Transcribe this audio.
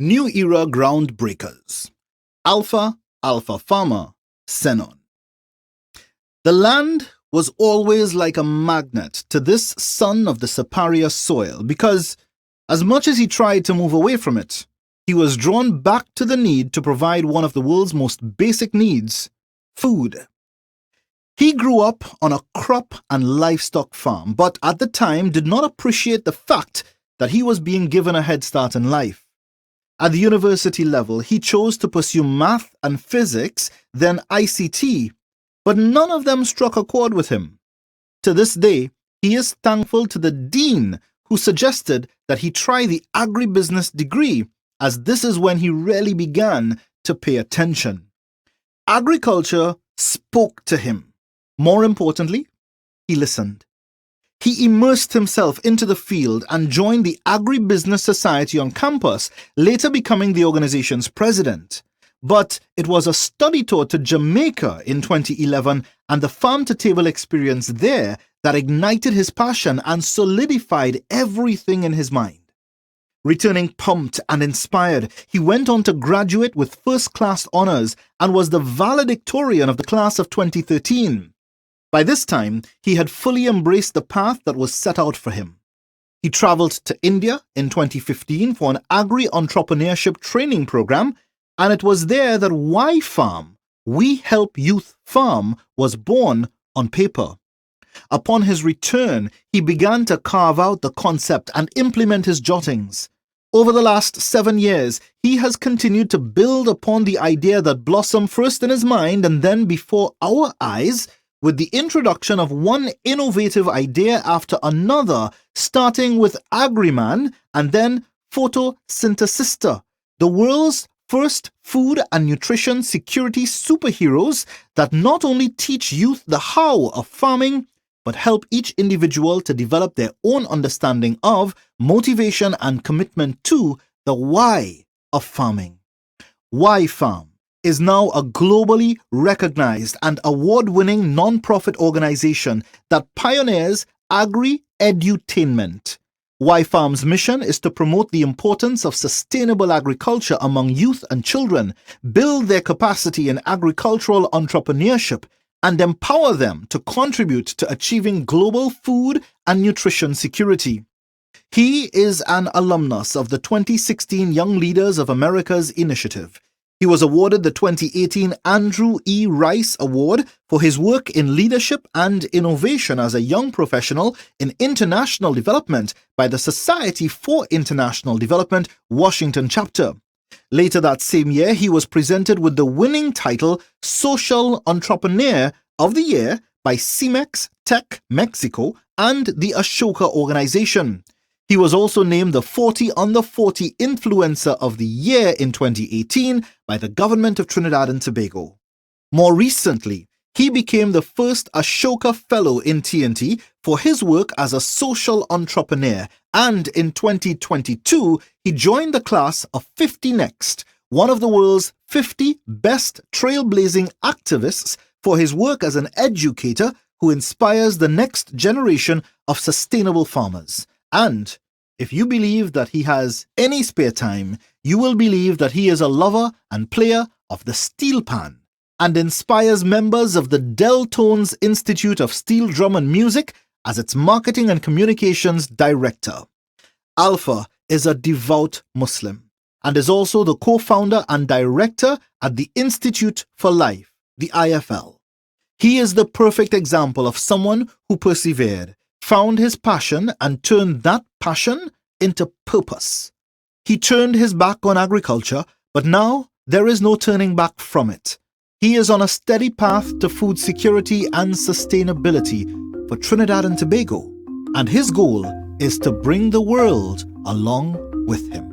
New Era Groundbreakers. Alpha Farmer, Sennon. The land was always like a magnet to this son of the superior soil because, as much as he tried to move away from it, he was drawn back to the need to provide one of the world's most basic needs, food. He grew up on a crop and livestock farm, but at the time did not appreciate the fact that he was being given a head start in life. At the university level, he chose to pursue math and physics, then ICT, but none of them struck a chord with him. To this day, he is thankful to the dean who suggested that he try the agribusiness degree, as this is when he really began to pay attention. Agriculture spoke to him. More importantly, he listened. He immersed himself into the field and joined the Agribusiness Society on campus, later becoming the organization's president. But it was a study tour to Jamaica in 2011 and the farm-to-table experience there that ignited his passion and solidified everything in his mind. Returning pumped and inspired, he went on to graduate with first-class honors and was the valedictorian of the class of 2013. By this time, he had fully embraced the path that was set out for him. He traveled to India in 2015 for an agri-entrepreneurship training program, and it was there that Y Farm, We Help Youth Farm, was born on paper. Upon his return, he began to carve out the concept and implement his jottings. Over the last 7 years, he has continued to build upon the idea that blossomed first in his mind and then before our eyes, with the introduction of one innovative idea after another, starting with Agriman and then Photosynthesista, the world's first food and nutrition security superheroes that not only teach youth the how of farming, but help each individual to develop their own understanding of, motivation and commitment to the why of farming. Y Farm is now a globally recognized and award-winning non-profit organization that pioneers agri-edutainment. Y Farm's mission is to promote the importance of sustainable agriculture among youth and children, build their capacity in agricultural entrepreneurship, and empower them to contribute to achieving global food and nutrition security. He is an alumnus of the 2016 Young Leaders of America's Initiative. He was awarded the 2018 Andrew E. Rice Award for his work in leadership and innovation as a young professional in international development by the Society for International Development, Washington chapter. Later that same year, he was presented with the winning title Social Entrepreneur of the Year by CEMEX Tech Mexico and the Ashoka Organization. He was also named the 40 Under 40 Influencer of the Year in 2018 by the government of Trinidad and Tobago. More recently, he became the first Ashoka Fellow in TNT for his work as a social entrepreneur, and in 2022, he joined the class of 50 Next, one of the world's 50 best trailblazing activists, for his work as an educator who inspires the next generation of sustainable farmers. And if you believe that he has any spare time, you will believe that he is a lover and player of the steel pan and inspires members of the Deltones Institute of Steel Drum and Music as its marketing and communications director. Alpha is a devout Muslim and is also the co-founder and director at the Institute for Life, the IFL. He is the perfect example of someone who persevered, found his passion and turned that passion into purpose. He turned his back on agriculture, but now there is no turning back from it. He is on a steady path to food security and sustainability for Trinidad and Tobago, and his goal is to bring the world along with him.